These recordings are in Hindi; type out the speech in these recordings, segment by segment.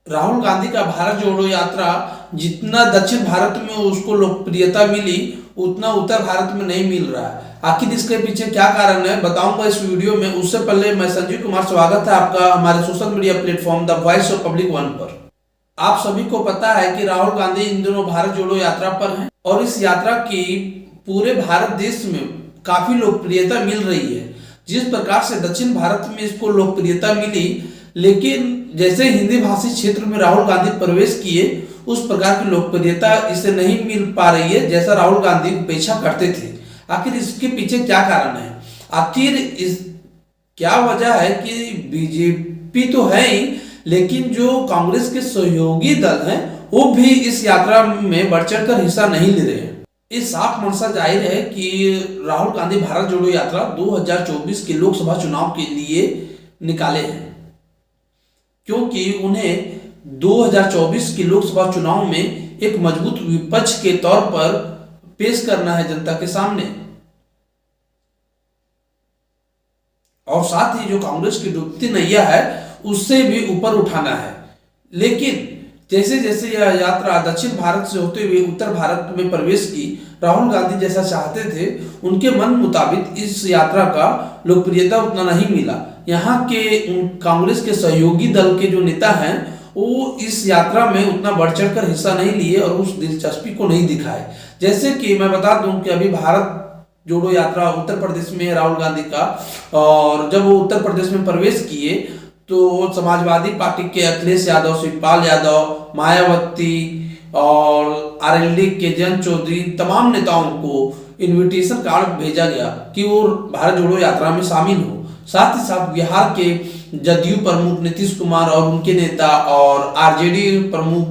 राहुल गांधी का भारत जोड़ो यात्रा जितना दक्षिण भारत में उसको लोकप्रियता मिली उतना उत्तर भारत में नहीं मिल रहा है। आखिर इसके पीछे क्या कारण है बताऊंगा इस वीडियो में। उससे पहले मैं संजीव कुमार, स्वागत है आपका हमारे social media platform the voice of public one पर। आप सभी को पता है कि राहुल गांधी इन दिनों भारत जोड़ो यात्रा पर हैं और इस यात्रा की पूरे भारत देश में काफी लोकप्रियता मिल रही है। जिस प्रकार से दक्षिण भारत में इसको लोकप्रियता मिली, लेकिन जैसे हिंदी भाषी क्षेत्र में राहुल गांधी प्रवेश किए उस प्रकार की लोकप्रियता इसे नहीं मिल पा रही है जैसा राहुल गांधी अपेक्षा करते थे। आखिर इसके पीछे क्या कारण है? आखिर इस क्या वजह है कि बीजेपी तो है ही, लेकिन जो कांग्रेस के सहयोगी दल हैं वो भी इस यात्रा में बढ़ चढ़कर हिस्सा नहीं ले रहे हैं। इस साफ मंशा जाहिर है कि राहुल गांधी भारत जोड़ो यात्रा 2024 के लोकसभा चुनाव के लिए निकाले हैं, क्योंकि उन्हें 2024 के लोकसभा चुनाव में एक मजबूत विपक्ष के तौर पर पेश करना है जनता के सामने, और साथ ही जो कांग्रेस की डूबती नैया है उससे भी ऊपर उठाना है। लेकिन जैसे जैसे यह यात्रा दक्षिण भारत से होते हुए उत्तर भारत में प्रवेश की, राहुल गांधी जैसा चाहते थे उनके मन मुताबिक इस यात्रा का लोकप्रियता उतना नहीं मिला। यहाँ के कांग्रेस के सहयोगी दल के जो नेता हैं वो इस यात्रा में उतना बढ़ चढ़कर हिस्सा नहीं लिए और उस दिलचस्पी को नहीं दिखाए। जैसे कि मैं बता दूं कि अभी भारत जोड़ो यात्रा उत्तर प्रदेश में राहुल गांधी का, और जब वो उत्तर प्रदेश में प्रवेश किए तो समाजवादी पार्टी के अखिलेश यादव, शिवपाल यादव, मायावती और आरएलडी के जयंत चौधरी तमाम नेताओं को इनविटेशन कार्ड भेजा गया कि वो भारत जोड़ो यात्रा में शामिल हो। साथ ही साथ बिहार के जदयू प्रमुख नीतीश कुमार और उनके नेता और आरजेडी प्रमुख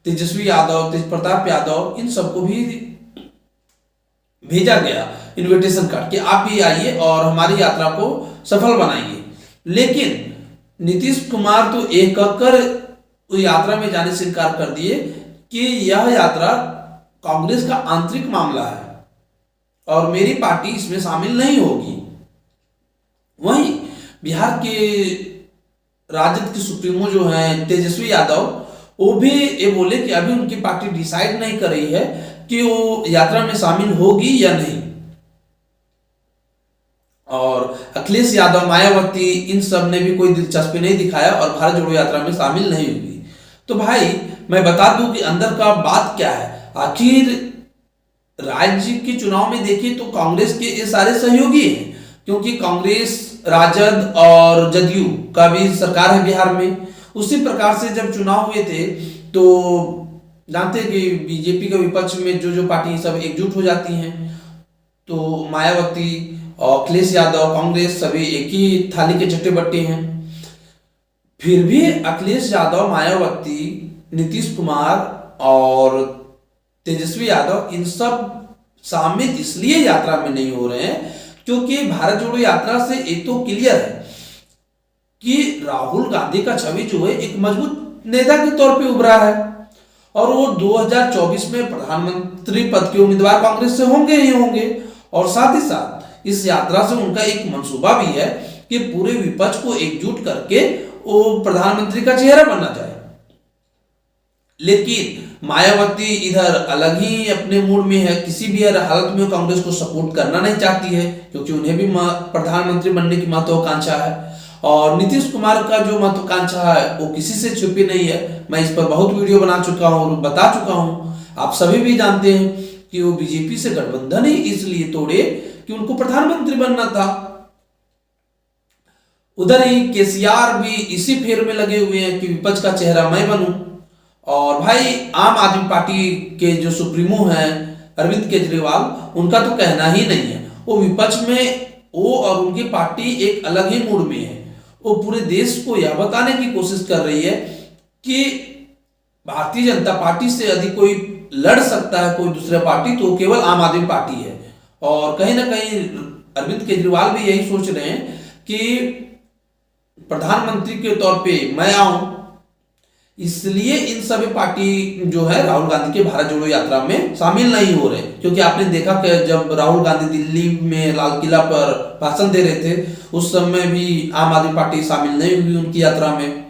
तेजस्वी यादव, तेज प्रताप यादव, इन सबको भी भेजा गया इनविटेशन कार्ड कि आप भी आइए और हमारी यात्रा को सफल बनाइए। लेकिन नीतीश कुमार तो एक कर यात्रा में जाने से इनकार कर दिए कि यह यात्रा कांग्रेस का आंतरिक मामला है और मेरी पार्टी इसमें शामिल नहीं होगी। वहीं बिहार के राजद के सुप्रीमो जो हैं तेजस्वी यादव, वो भी ये बोले कि अभी उनकी पार्टी डिसाइड नहीं कर रही है कि वो यात्रा में शामिल होगी या नहीं। और अखिलेश यादव, मायावती, इन सब ने भी कोई दिलचस्पी नहीं दिखाया और भारत जोड़ो यात्रा में शामिल नहीं हुई। तो भाई मैं बता दूं कि अंदर का बात क्या है। आखिर राज्य के चुनाव में देखिए तो कांग्रेस के ये सारे सहयोगी हैं, क्योंकि कांग्रेस, राजद और जदयू का भी सरकार है बिहार में। उसी प्रकार से जब चुनाव हुए थे तो जानते हैं कि बीजेपी के विपक्ष में जो जो पार्टी सब एकजुट हो जाती हैं, तो मायावती और अखिलेश यादव, कांग्रेस सभी एक ही थाली के चट्टे बट्टे हैं। फिर भी अखिलेश यादव, मायावती, नीतीश कुमार और तेजस्वी यादव इन सब शामिल इसलिए यात्रा में नहीं हो रहे हैं क्योंकि भारत जोड़ो यात्रा से एक तो क्लियर है कि राहुल गांधी का छवि जो है एक मजबूत नेता के तौर पे उभरा है और वो 2024 में प्रधानमंत्री पद के उम्मीदवार कांग्रेस से होंगे ही होंगे। और साथ ही साथ इस यात्रा से उनका एक मंसूबा भी है कि पूरे विपक्ष को एकजुट करके वो प्रधानमंत्री का चेहरा बनना चाहे। लेकिन मायावती इधर अलग ही अपने मूड में है, किसी भी हालत में कांग्रेस को सपोर्ट करना नहीं चाहती है क्योंकि उन्हें भी प्रधानमंत्री बनने की महत्वाकांक्षा है। और नीतीश कुमार का जो महत्वाकांक्षा है वो किसी से छुपी नहीं है। मैं इस पर बहुत वीडियो बना चुका हूँ और बता चुका हूँ, आप सभी भी जानते हैं कि वो बीजेपी से गठबंधन ही इसलिए तोड़े कि उनको प्रधानमंत्री बनना था। उधर ही केसीआर भी इसी फेर में लगे हुए हैं कि विपक्ष का चेहरा मैं बनूं। और भाई आम आदमी पार्टी के जो सुप्रीमो हैं अरविंद केजरीवाल, उनका तो कहना ही नहीं है। वो विपक्ष में वो और उनकी पार्टी एक अलग ही मूड में है। वो पूरे देश को यह बताने की कोशिश कर रही है कि भारतीय जनता पार्टी से यदि कोई लड़ सकता है कोई दूसरा पार्टी तो केवल आम आदमी पार्टी है। और कहीं ना कहीं अरविंद केजरीवाल भी यही सोच रहे हैं कि प्रधानमंत्री के तौर पे मैं आऊं, इसलिए इन सभी पार्टी जो है राहुल गांधी के भारत जोड़ो यात्रा में शामिल नहीं हो रहे। क्योंकि आपने देखा कि जब राहुल गांधी दिल्ली में लाल किला पर भाषण दे रहे थे उस समय भी आम आदमी पार्टी शामिल नहीं हुई उनकी यात्रा में।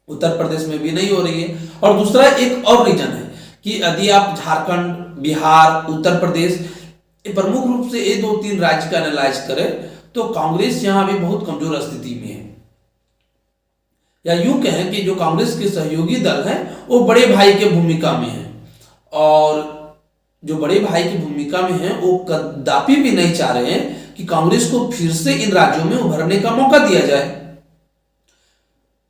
उत्तर प्रदेश में भी नहीं हो रही है। और दूसरा एक और रीजन है कि यदि आप झारखंड, बिहार, उत्तर प्रदेश, ये प्रमुख रूप से ये 2-3 राज्य का एनालाइज करें तो कांग्रेस यहाँ भी बहुत कमजोर स्थिति में है। या यूं कहें कि जो कांग्रेस के सहयोगी दल हैं वो बड़े भाई के भूमिका में है, और जो बड़े भाई की भूमिका में है वो कदापि भी नहीं चाह रहे हैं कि कांग्रेस को फिर से इन राज्यों में उभरने का मौका दिया जाए,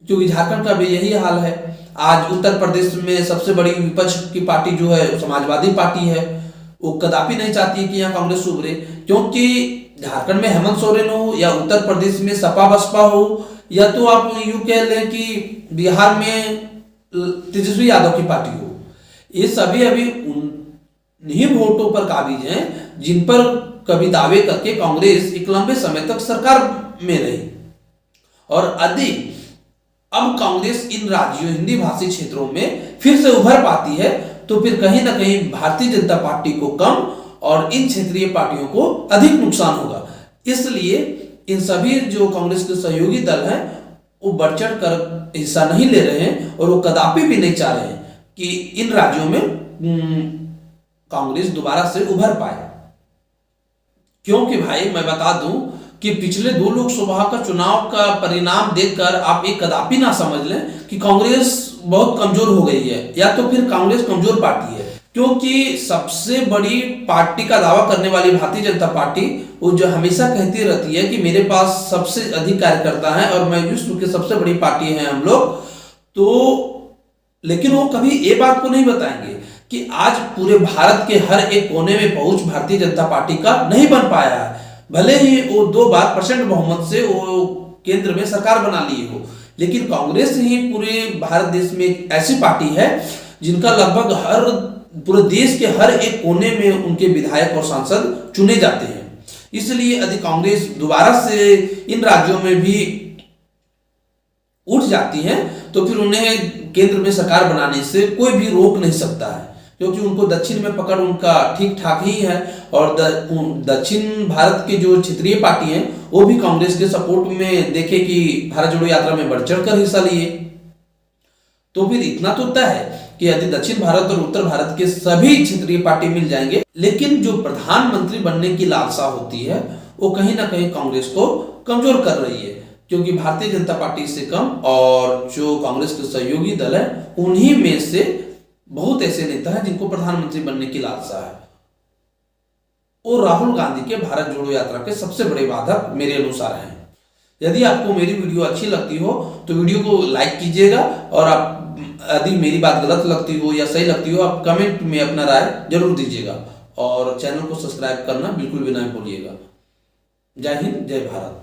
क्योंकि झारखंड का भी यही हाल है। आज उत्तर प्रदेश में सबसे बड़ी विपक्ष की पार्टी जो है समाजवादी पार्टी है, वो कदापि नहीं चाहती है कि यहाँ कांग्रेस उभरे, क्योंकि झारखंड में हेमंत सोरेन हो या उत्तर प्रदेश में सपा बसपा हो या तो आप यूं कह लें कि बिहार में तेजस्वी यादव की पार्टी हो, ये सभी अभी उन्हीं वोटों पर काबिज हैं जिन पर कभी दावे करके कांग्रेस एक लंबे समय तक सरकार में रही। और यदि अब कांग्रेस इन राज्यों, हिंदी भाषी क्षेत्रों में फिर से उभर पाती है तो फिर कहीं ना कहीं भारतीय जनता पार्टी को कम और इन क्षेत्रीय पार्टियों को अधिक नुकसान होगा। इसलिए इन सभी जो कांग्रेस के सहयोगी दल हैं वो बढ़ चढ़ कर हिस्सा नहीं ले रहे हैं, और वो कदापि भी नहीं चाह रहे हैं कि इन राज्यों में कांग्रेस दोबारा से उभर पाए। क्योंकि भाई मैं बता दूं कि पिछले 2 लोकसभा का चुनाव का परिणाम देखकर आप एक कदापि ना समझ लें कि कांग्रेस बहुत कमजोर हो गई है या तो फिर कांग्रेस कमजोर पार्टी है, क्योंकि सबसे बड़ी पार्टी का दावा करने वाली भारतीय जनता पार्टी वो जो हमेशा कहती रहती है कि मेरे पास सबसे अधिक कार्यकर्ता हैं और मैं विश्व की सबसे बड़ी पार्टी है हम लोग, तो लेकिन वो कभी ये बात को नहीं बताएंगे कि आज पूरे भारत के हर एक कोने में पहुंच भारतीय जनता पार्टी का नहीं बन पाया है। भले ही वो 2 बार प्रचंड बहुमत से वो केंद्र में सरकार बना लिए हो, लेकिन कांग्रेस ही पूरे भारत देश में एक ऐसी पार्टी है जिनका लगभग पूरे देश के हर एक कोने में उनके विधायक और सांसद चुने जाते हैं। इसलिए यदि कांग्रेस दोबारा से इन राज्यों में भी उठ जाती है तो फिर उन्हें केंद्र में सरकार बनाने से कोई भी रोक नहीं सकता है, क्योंकि उनको दक्षिण में पकड़ उनका ठीक ठाक ही है। और दक्षिण भारत के जो क्षेत्रीय पार्टी हैं वो भी कांग्रेस के सपोर्ट में देखे कि भारत जोड़ो यात्रा में बढ़ चढ़ कर हिस्सा लिए। तो फिर इतना तो तय है कि यदि दक्षिण भारत और उत्तर भारत के सभी क्षेत्रीय पार्टी मिल जाएंगे, लेकिन जो प्रधानमंत्री बनने की लालसा होती है वो कहीं ना कहीं कांग्रेस को कमजोर कर रही है, क्योंकि भारतीय जनता पार्टी से कम और जो कांग्रेस के सहयोगी दल है उन्हीं में से बहुत ऐसे नेता हैं जिनको प्रधानमंत्री बनने की लालसा है। और राहुल गांधी के भारत जोड़ो यात्रा के सबसे बड़े बाधक मेरे अनुसार हैं। यदि आपको मेरी वीडियो अच्छी लगती हो तो वीडियो को लाइक कीजिएगा, और आप यदि मेरी बात गलत लगती हो या सही लगती हो आप कमेंट में अपना राय जरूर दीजिएगा, और चैनल को सब्सक्राइब करना बिल्कुल भी नहीं भूलिएगा। जय हिंद, जय भारत।